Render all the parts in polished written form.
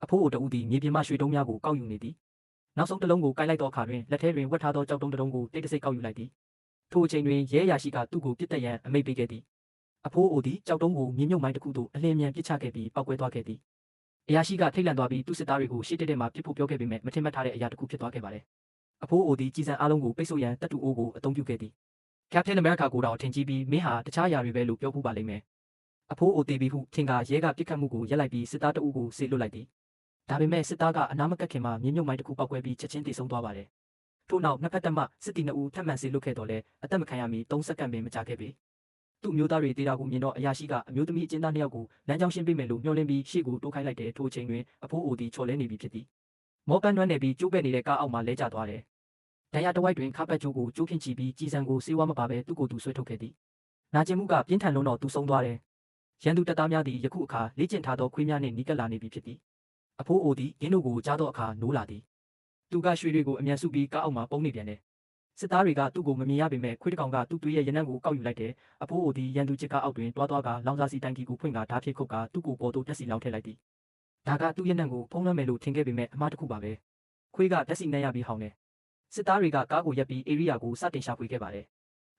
ဖိုးအိုတဦးသည်မြေပြင်မှရွှေတုံးများကိုကောက်ယူနေသည်နောက်ဆုံးတစ်လုံးကိုကိုက်လိုက်သောအခါတွင်လက်ထဲတွင်ဝတ်ထားသောကြောက်တုံးတစ်လုံးကိုတိတ်တဆိတ်ကောက်ယူလိုက်သည်ထိုအချိန်တွင်ရဲအရာရှိကသူ့ကိုပြစ်တက်ရန်အမိန့်ပေးခဲ့သည်အဖိုးအိုသည်ကြောက်တုံးကိုမြေမြုပ်မိုင်းတစ်ခုသို့အလင်းမြန်ပစ်ချခဲ့ပြီးပောက်ကွဲသွားခဲ့သည်အရာရှိကထိတ်လန့်သွားပြီးသူ့စစ်သားတွေကိုရှေ့တက်တဲ့မှာပြစ်ဖို့ပြောခဲ့ပေမဲ့မထင်မှတ်ထားတဲ့အရာတစ်ခုဖြစ်သွားခဲ့ပါတယ်အဖိုးအိုသည်ကြီးစံအားလုံးကိုပိတ်ဆို့ရန်တပ်တူအိုးကိုအသုံးပြုခဲ့သည်ကက်ပတိန်အမေရိကကိုတော့ထင်ကြီးပြီးမင်းဟာတခြားအရာတွေပဲလို့ပြောဖူးပါလိမ့်မယ်အဖိုးအိုတေးပြီးဟုထင်ကရဲကပြစ်ခတ်မှုကိုရပ်လိုက်ပြီးစစ်သားတအုပ်ကိုဆေးလွတ်လိုက်သည်ဒါပေမဲ့စစ်သားကအနားမကပ်ခင်မှာမြေမြုပ်မိုင်းတစ်ခုပောက်ကွဲပြီးချက်ချင်းတိတ်ဆုံးသွားပါတယ်ထို့နောက်နှစ်ဖက်တပ်မှစစ်တီ2ဦးထပ်မံဆေးလွတ်ခဲ့တော့လဲအသက်မခံရမီ3စက္ကန့်ပင်မကြာခဲ့ပေသူ့မျိုးသားတွေတေးတာကိုမြင်တော့အရာရှိကအမျိုးသမီးအကျဉ်းသား2ယောက်ကိုလမ်းကြောင်းရှင်းပေးမယ်လို့မျှော်လင့်ပြီးရှေ့ကိုတိုးခိုင်းလိုက်တဲ့ထိုအချိန်တွင်အဖိုးအိုသည်ချော်လဲနေပြီဖြစ်သည်မောပန်းနွမ်းနေပြီးကျိုးပဲ့နေတဲ့ကားအောက်မှာလဲကျသွားတယ်ဒဏ်ရာတဝိုက်တွင်ခါပတ်ကျိုးကိုကျိုးဖြင့်ချီပြီးကြီးစံကိုဆေးဝါးမပါဘဲသူ့ကိုယ်သူဆွဲထုတ်ခဲ့သည်နာကျင်မှုကပြင်းထန်လွန်းတော့သူဆုံးသွားတယ်ရန်သူတပ်သားများသည်ယခုအခါလေ့ကျင့်ထားသောခွေးများနှင့်နီးကပ်လာနေပြီဖြစ်သည်အဖိုးအိုသည်ရင်းတို့ကိုကြားသောအခါနိုးလာသည်သူကရွှေတွေကိုအမြန်စုပြီးကားအောက်မှာပုံနေပြန်တယ်စစ်သားတွေကသူ့ကိုမမြင်ရပေမဲ့ခွေးတစ်ကောင်ကသူ့သွေးရဲ့ရနံ့ကိုကောက်ယူလိုက်တယ်အဖိုးအိုသည်ရန်သူချစ်ကားအောက်တွင်တွားကလောင်စာစီတိုင်ကီကိုဖွင့်ကဓာတ်ဖြစ်ခုတ်ကသူ့ကိုပေါ်သို့တက်စီလောင်ထည့်လိုက်သည်ဒါကသူ့ရနံ့ကိုဖုံးလွှမ်းမယ်လို့ထင်ခဲ့ပေမဲ့အမှားတစ်ခုပါပဲခွေးကတက်စီနှံ့ရပြီးဟောင်းတယ်စစ်သားတွေကကားကိုရပ်ပြီးအေရီးယာကိုစတင်ရှာဖွေခဲ့ပါတယ်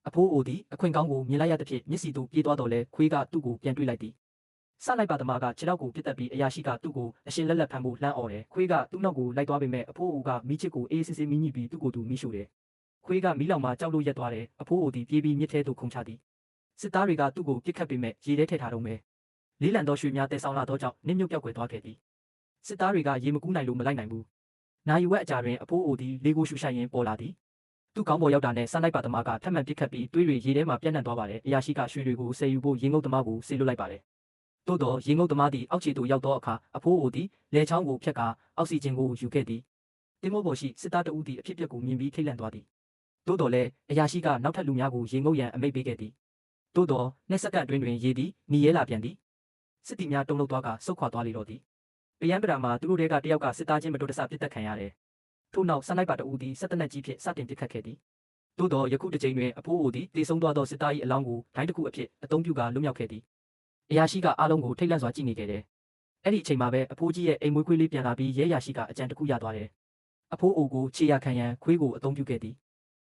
အဖိုးအိုသည်အခွင့်ကောင်းကိုမြင်လိုက်ရသဖြင့်မျက်စီသို့ပြေးသွားတော့လဲခွေးကသူ့ကိုပြန်တွေ့လိုက်သည်စလိုက်ပါသမားကခြေထောက်ကိုပြစ်တက်ပြီးအရာရှိကသူ့ကိုအရှင်လက်လက်ဖမ်းဖို့လှမ်းអော်တယ်ခွေးကသူ့နောက်ကိုလိုက်သွားပေမဲ့အဖိုးအိုကမိချစ်ကိုအေးစစ်စစ်မိညှိပြီးသူ့ကိုသူမိရှို့တယ်ခွေးကမီးလောင်မှကြောက်လို့ရက်သွားတယ်အဖိုးအိုသည်ပြေးပြီးမြစ်ထဲသို့ခုန်ချသည်စစ်သားတွေကသူ့ကိုပြစ်ခတ်ပေမဲ့ရေထဲထည့်ထားတော့မယ်လေးလံသောရွှေများတဲဆောင်လာသောကြောင့်နင်းမြုပ်ပြောက်ကွယ်သွားခဲ့သည်စစ်သားတွေကရေမကူးနိုင်လို့မလိုက်နိုင်ဘူးနိုင်ဝက်အကြာတွင်အဖိုးအိုသည်လေကိုရှူရှိုက်ရင်းပေါ်လာသည်သူ့ကောင်းပေါ်ရောက်တာနဲ့စလိုက်ပါသမားကထပ်မံပြစ်ခတ်ပြီးသွေးတွေရေထဲမှာပြန့်နှံ့သွားပါတယ်အရာရှိကရွှေတွေကိုဆယ်ယူဖို့ရေငုပ်သမားကိုဆေးလွတ်လိုက်ပါတယ်သို့တော့ရေငုပ်သမားသည်အောက်ခြေသို့ရောက်သောအခါအဖိုးအိုသည်လေချောင်းကိုဖြတ်ကာအောက်ဆီဂျင်ကိုယူခဲ့သည်တင်မောပေါ်ရှိစစ်သားတဦးသည်အဖြစ်အပျက်ကိုမြင်ပြီးထိတ်လန့်သွားသည်သို့တော်လည်းအရာရှိကနောက်ထပ်လူများကိုရေငုပ်ရန်အမိန့်ပေးခဲ့သည်သို့တော်နှစ်စက္ကန့်အတွင်းတွင်ရေသည်နီရဲလာပြန်သည်စစ်တီများတုံ့လောက်သွားကဆုတ်ခွာသွားလေတော့သည်ပယံပရာမှာသူတို့တွေကတယောက်ကစစ်သားချင်းမတော်တဆပြစ်တက်ခံရတယ်ထို့နောက်စနိုက်ပါတဦးသည်စစ်တနက်ကြီးဖြင့်စတင်ပစ်ခတ်ခဲ့သည်သို့တော်ယခုတစ်ချိန်တွင်အဖိုးအိုသည်တေဆုံးသွားသောစစ်သား၏အလောင်းကိုဒိုင်းတစ်ခုအဖြစ်အသုံးပြုကလွတ်မြောက်ခဲ့သည်အရာရှိကအားလုံးကိုထိတ်လန့်စွာကြည့်နေခဲ့တယ်အဲ့ဒီအချိန်မှာပဲအဖိုးကြီးရဲ့အိမ်မွေးခွေးလေးပြန်လာပြီးရဲအရာရှိကအကြံတစ်ခုရသွားတယ်အဖိုးအိုကိုခြေရခံရန်ခွေးကိုအသုံးပြုခဲ့သည်